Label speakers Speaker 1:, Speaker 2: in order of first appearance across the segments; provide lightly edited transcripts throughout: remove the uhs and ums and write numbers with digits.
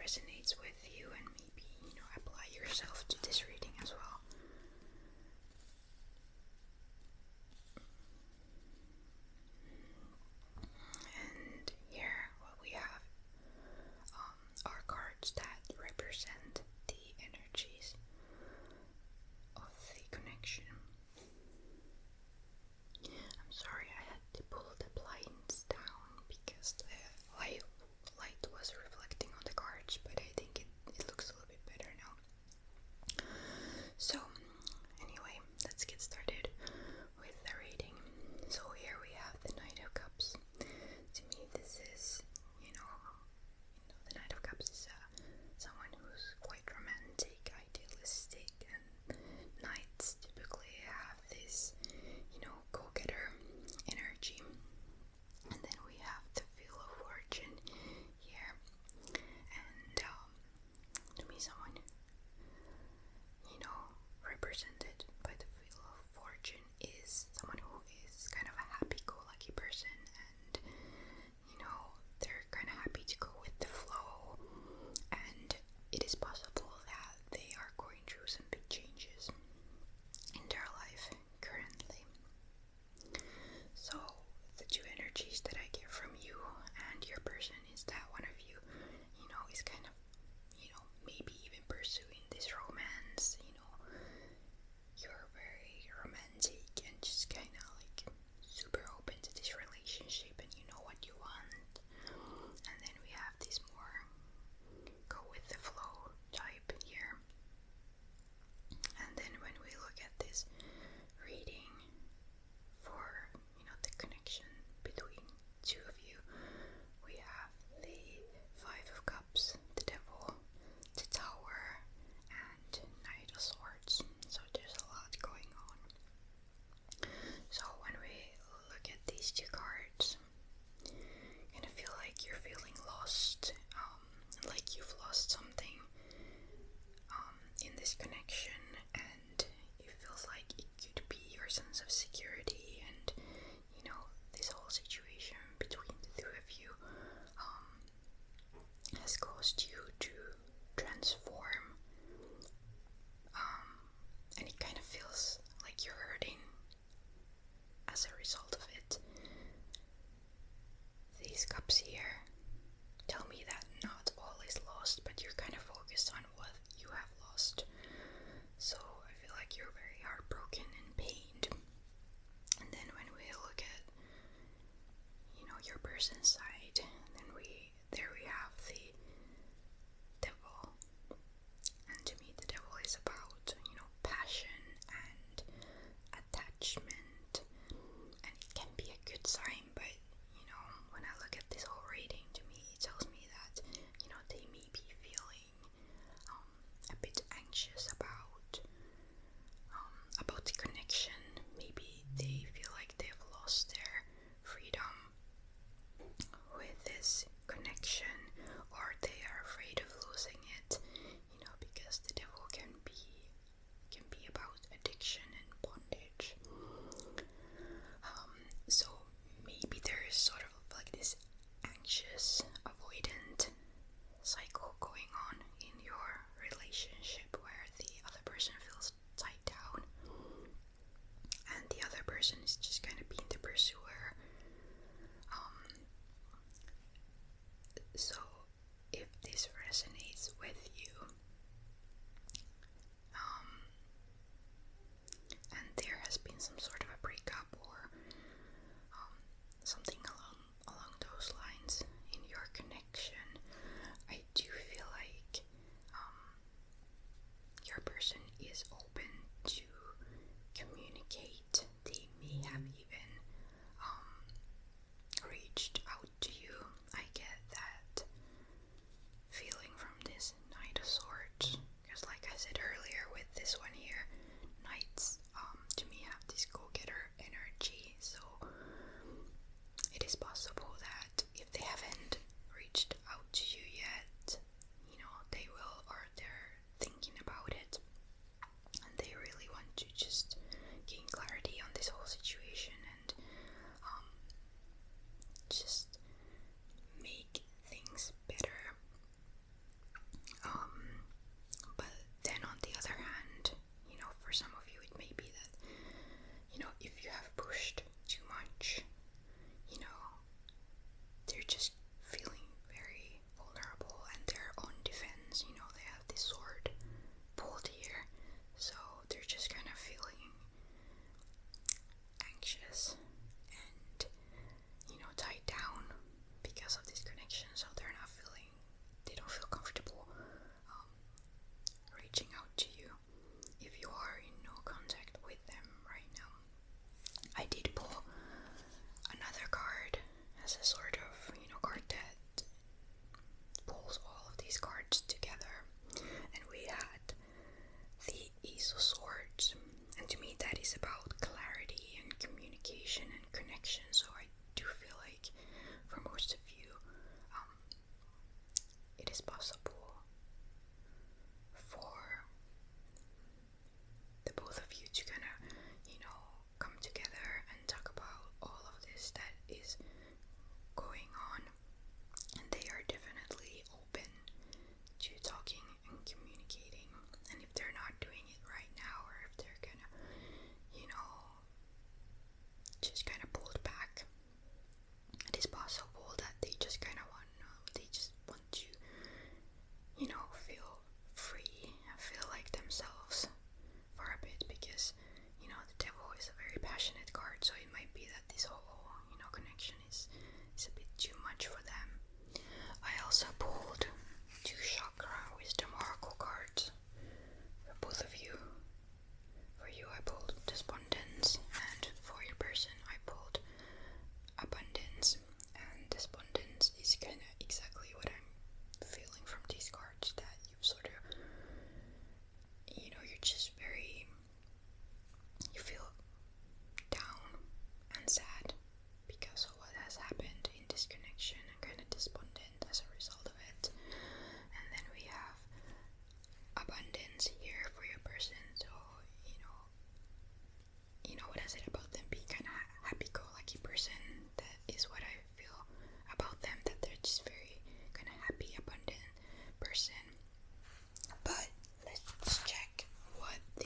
Speaker 1: resonates with you, and maybe, apply yourself to this reading as well. And here what we have are cards that represent the energies of the connection. I'm sorry, I had to pull the blinds down because the light was reflecting on the cards, but I think it looks a little bit better now. So anyway, let's get started with the reading. So here we have the Knight of Cups. To me, this is, the Knight of Cups is someone who's quite romantic, idealistic, and knights typically have this, go-getter energy. And then we have the Wheel of Fortune here, and to me, someone, represented by the Wheel of Fortune is someone who is kind of a happy-go-lucky person, and they're kind of happy to go with the flow, and it is possible that they are going through some big changes in their life currently. So the two energies that I get from you and your person is that one of you, is kind of, maybe even pursuing this romance. You're very romantic and just kind of like super open to this relationship, and you know what you want. And then we have this more go with the flow type here. And then when we look at this reading for, the connection between two of you, we have the Five of Cups, the Devil, the Tower, and Knight of Swords. So there's a lot going on. So when we look at these two cards, kind of feel like you're feeling lost, like you've lost something in this connection, and it feels like it could be your sense of security, and this whole situation between the two of you has caused you to transform, and it kind of feels like you're hurting as a result of it. These cups here tell me that not all is lost, but you're kind of focused on what you have lost. So I feel like you're very heartbroken and pained. And then when we look at, your person's side, then we have the Devil. And to me, the Devil is about, passion and attachment. And it can be a good sign, but, when I look at this whole reading, to me, it tells me that, they may be feeling a bit anxious about the connection. Maybe they feel like they've lost their freedom with this connection, or they are afraid of losing it, because the Devil can be about addiction and bondage. So maybe there is sort of like this anxious, avoidant cycle going on in your relationship, where the other person feels tied down and the other person is just kind of being the pursuer. So if this resonates with you, and there has been some sort of a breakup, or something along those lines in your connection, I do feel like your person is open to communicate. They may have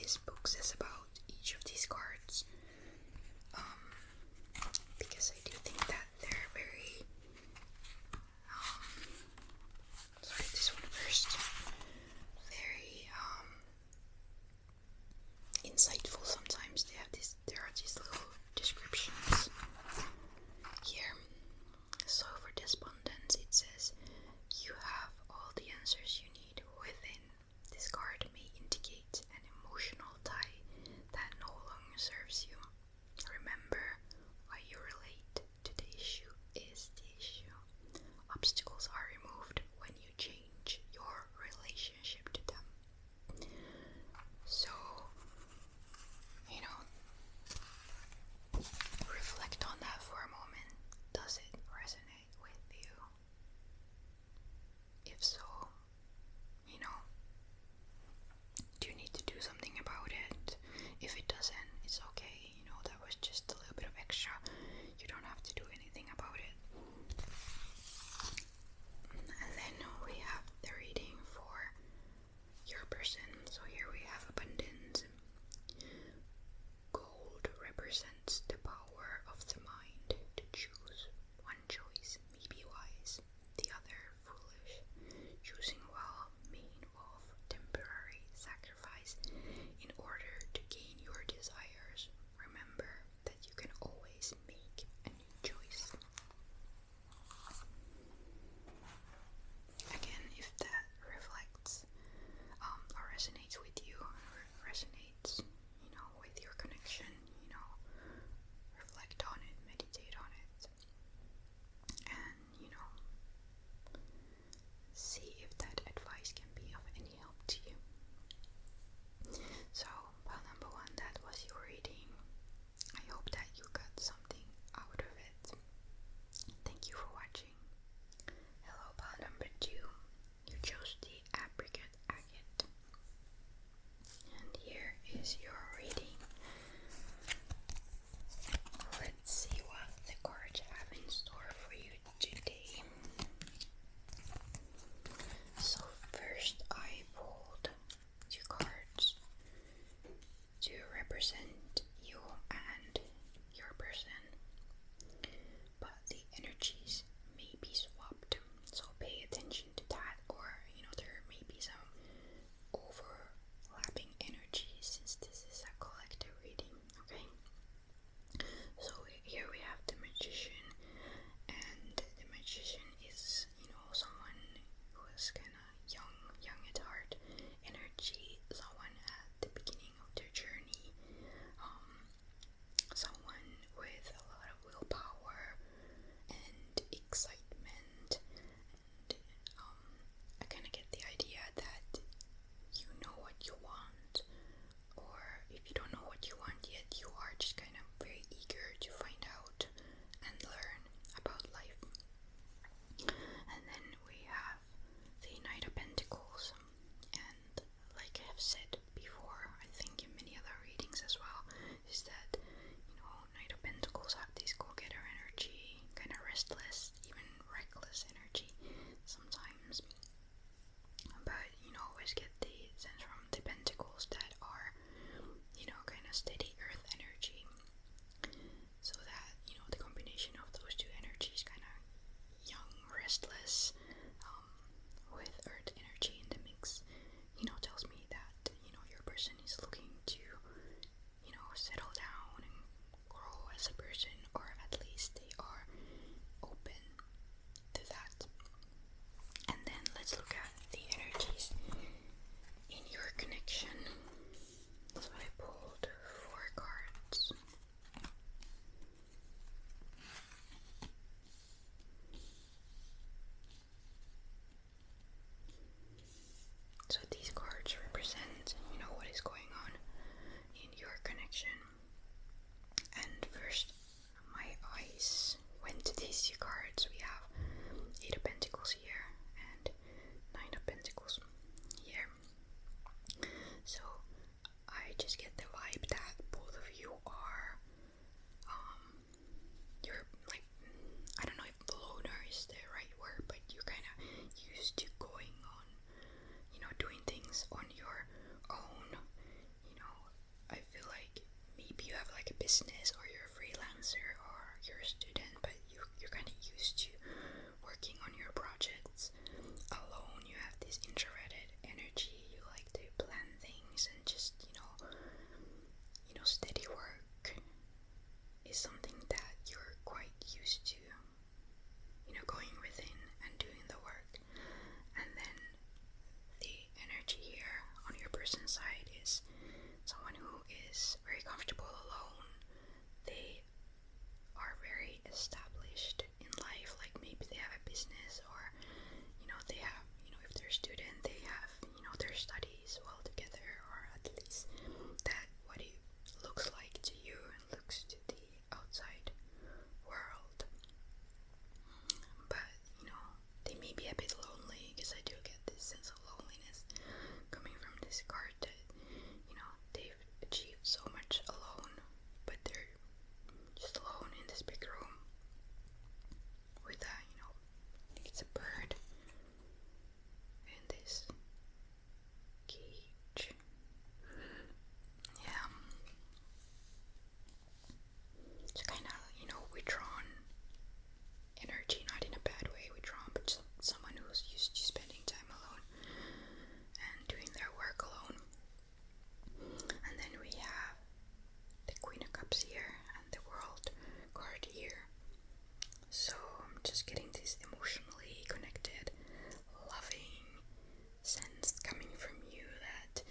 Speaker 1: this book says about each of these cards, because I do think that they're very, sorry, this one first, very insightful. Sometimes there are these little descriptions here. So for despondence, it says, you have all the answers you need within. This card may indicate an emotional tie business, or you're a freelancer, or you're a student, but you're kind of used to working on your projects alone. You have this introverted energy. You like to plan things and just, steady work is something that you're quite used to, going within and doing the work. And then the energy here on your person's side is someone who is very comfortable alone. They are very established in life, like maybe they have a business, or they have, if they're a student, they have, their studies well together, or at least that what it looks like to you and looks to the outside world. But they may be a bit lonely, because I do get this sense of loneliness coming from this card, that they've achieved so much alone, but they're just alone in this big room with a, I think it's a bird in this cage. Yeah. It's kind of, withdrawn energy, not in a bad way, withdrawn, but someone who's used to spending time alone and doing their work alone. And then we have the Queen of Cups here and the World card here. So I'm just getting this emotionally connected, loving sense coming from you that,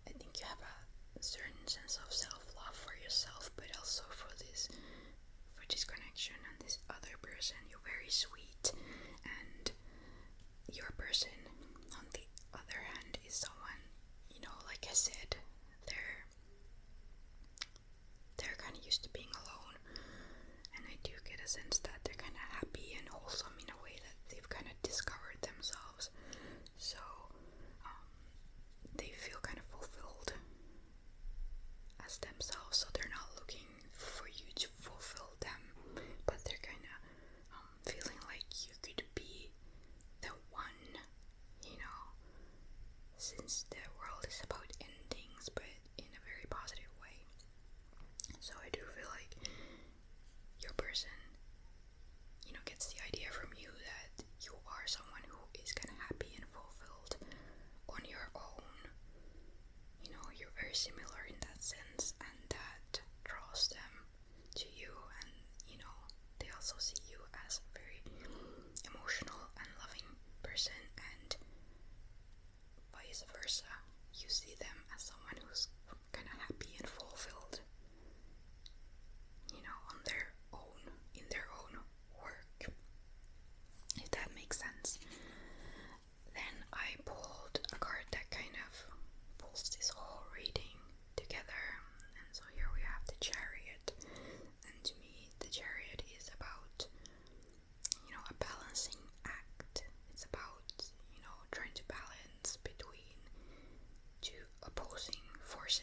Speaker 1: I think you have a certain sense of self-love for yourself, but also for this connection and this other person. You're very sweet, and your person on the other hand is someone, like I said, they're kind of used to being alone, and I do get a sense that they're kind of happy and wholesome in a way that they've kind of discovered themselves. So they feel kind of fulfilled as themselves, so they're not looking for you to fulfill them, but they're kind of feeling like you could be the one, since the world is about endings, but in a very positive way. So I do feel like your person, gets the idea from you that you are someone who is kind of happy and fulfilled on your own. You're very similar in that sense, and that draws them to you, and they also see you as a very emotional and loving person, and vice versa. You see them as someone who's kind of happy and fulfilled, on their own, in their own work, if that makes sense. Then I pulled a card that kind of pulls this whole reading together, and so here we have the Chariot, and to me the Chariot is about, a balancing act. It's about, trying to balance between two opposing forces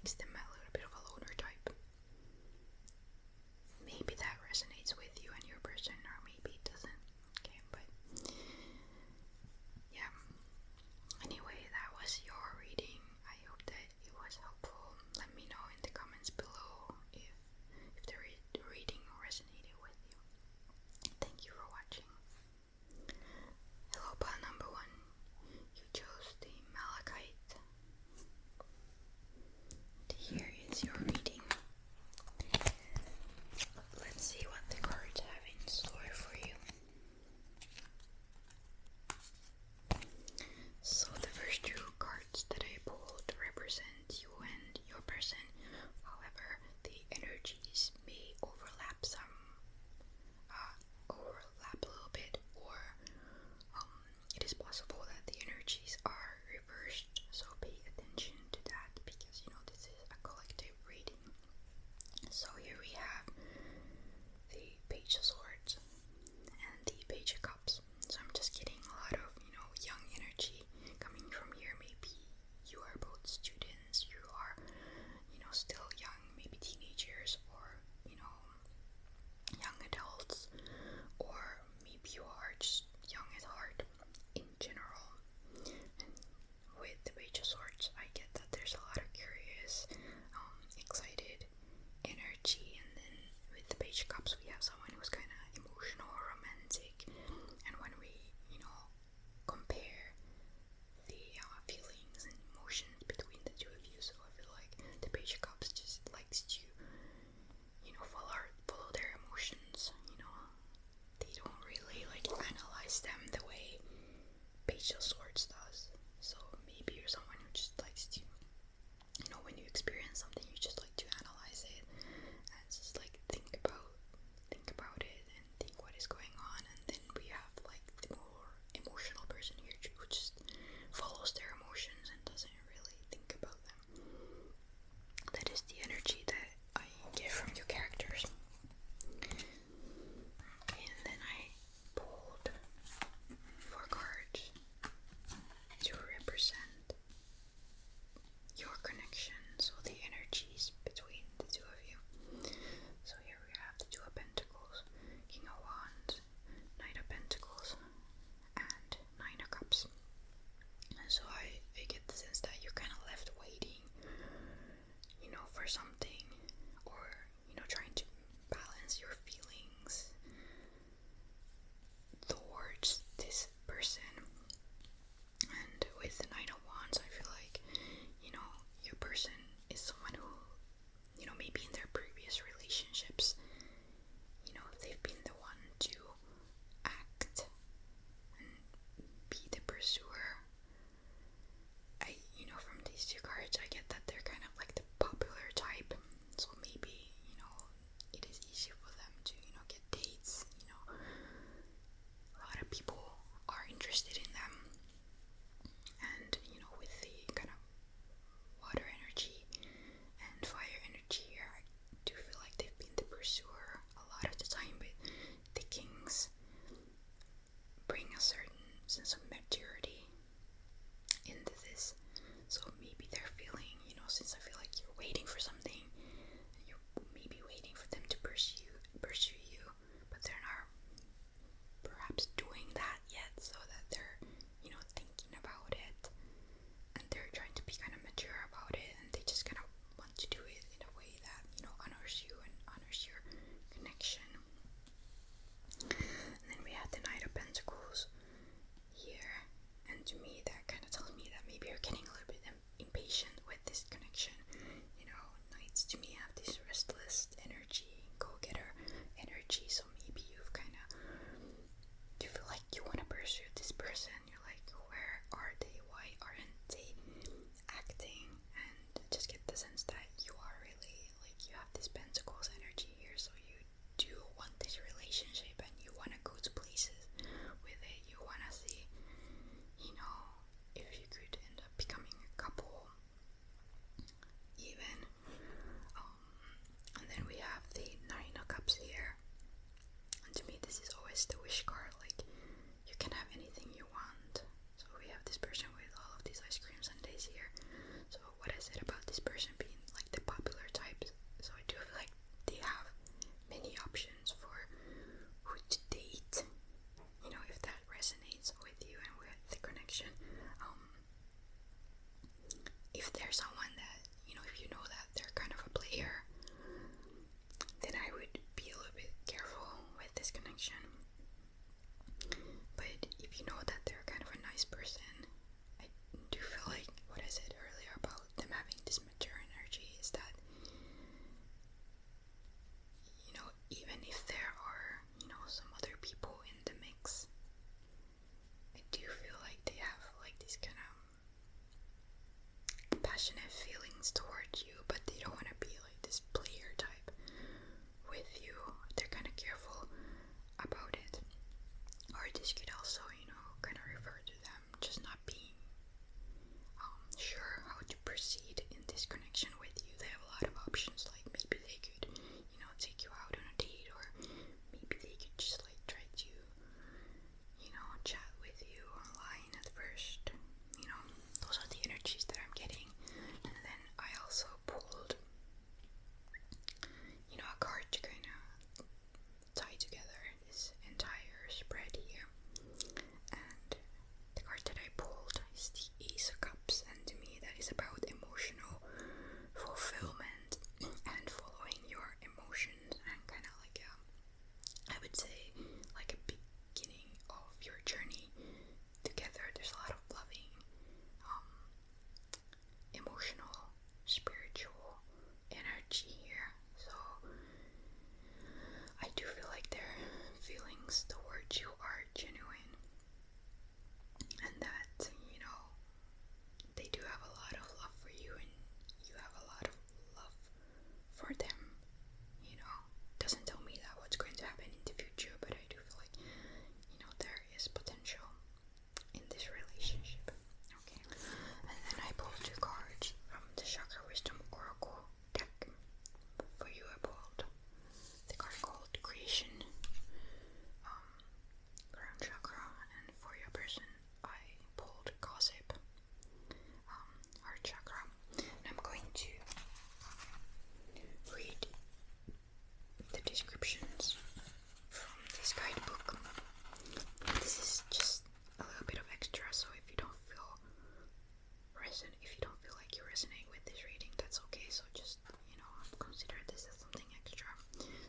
Speaker 1: makes them a little bit of a loner type. Maybe that resonates with you and your person, or maybe it doesn't. Okay, but yeah. Anyway, that was your reading. I hope that it was helpful. Let me know in the comments below if the reading resonated with you. Thank you for watching. Hello, pile number 1. You chose the Malachite. Here is your reading. Let's see what the cards have in store for you. So the first 2 cards that I pulled represent you and your person. However, the energies may overlap a little bit, or it is possible that the energies are reversed. So pay attention to that, because this is a collective reading. So here we have the Page of Swords and the Page of Cups. So I'm just getting a lot of young energy coming from here. Maybe you are both students, you are still young, maybe teenagers, or young adults, or maybe you are just young at heart in general. And with the Page of Swords, I get that there's a lot of curious, excited energy, and then with the Page of Cups we have someone who's kind of emotional, romantic, and when we compare the feelings and emotions between the two of you, so I feel like the Page of Cups just likes to follow their emotions. They don't really analyze them the way Page of Swords does. So maybe you're someone who just likes to, when you experience something, you just like to analyze it and just think about it and think what is going on. And then we have the more emotional person here who just follows their emotions and doesn't really think about them. That is the energy that I get from your characters. And then I pulled 4 cards to represent your connection, so the energies between the two of you. So here we have the Two of Pentacles, King of Wands, Knight of Pentacles, and Nine of Cups. And so I get the sense that you're kind of left waiting, for something, or trying to balance your feelings towards this person. And with the Knight of Wands, I feel like your person is someone who maybe in their previous relationships they've been the one to act and be the pursuer. From these 2 cards I get that they're kind of the popular type, so maybe it is easy for them to get dates. A lot of people are interested in them, and with the kind of water energy and fire energy here, I do feel like they've been the pursuer a lot of the time. But the Kings bring a certain sense of maturity into this, so maybe they're feeling they're someone that, if you know that they're kind of a player, then I would be a little bit careful with this connection. But if you know that they're kind of a nice person, I do feel like what I said earlier about them having this mature energy is that, even if there are, some other people in the mix, I do feel like they have like these kind of passionate feelings towards you, but they don't want to be like this player type with you. They're kind of careful about it. Or this could also, kind of refer to them just not being sure how to proceed in this connection with you. They have a lot of options, like maybe they could, take you out on a date, or maybe they could just like try to, chat with you online at first. Those are the energies that I'm getting. And then I also pulled, a card to kind of tie together this entire spread here. And the card that I pulled is the Ace of Cups, and to me that is about emotional fulfillment and following your emotions, and kind of like I would say like a beginning of your journey together. There's a lot of loving, emotional, spiritual energy here. So I do feel like their feelings towards you are genuine, and that, they do have a lot of love for you, and you have a lot of love for them. Doesn't tell me that what's going to happen in the future, but I do feel like, there is potential in this relationship. Okay. And then I pulled 2 cards from the Chakra Wisdom Oracle deck. For you, I pulled the card called Creation, Crown Chakra, and for your person, I pulled Gossip, Heart Chakra. And I'm going to read the descriptions from this guidebook. This is just a little bit of extra, so if you don't feel like you resonate with this reading, that's okay. So just, consider this as something extra.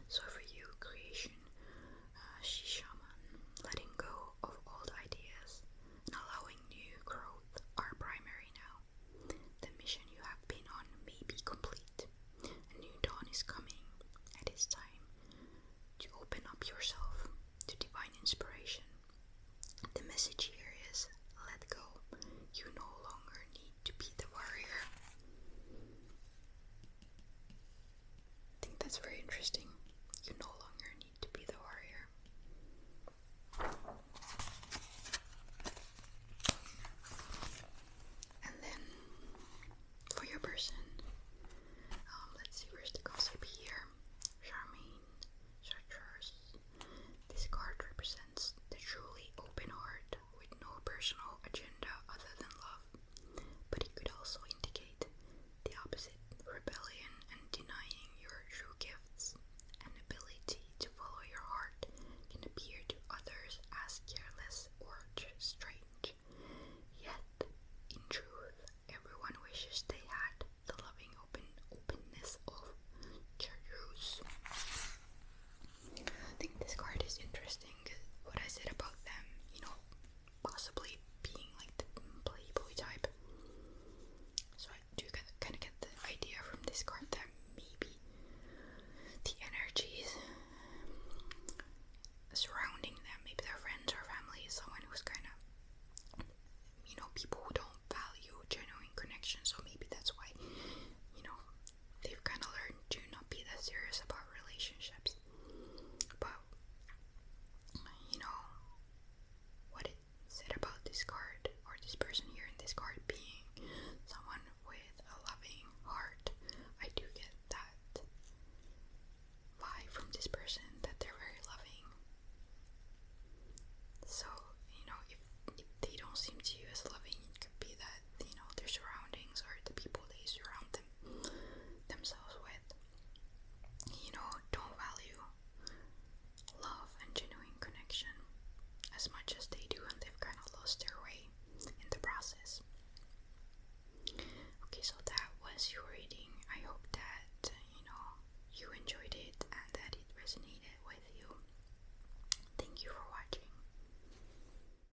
Speaker 1: So for you, Creation, She Shaman, letting go of old ideas and allowing new growth are primary now. The mission you have been on may be complete. A new dawn is coming. It is time to open up yourself to divine inspiration. The message here is let go. You no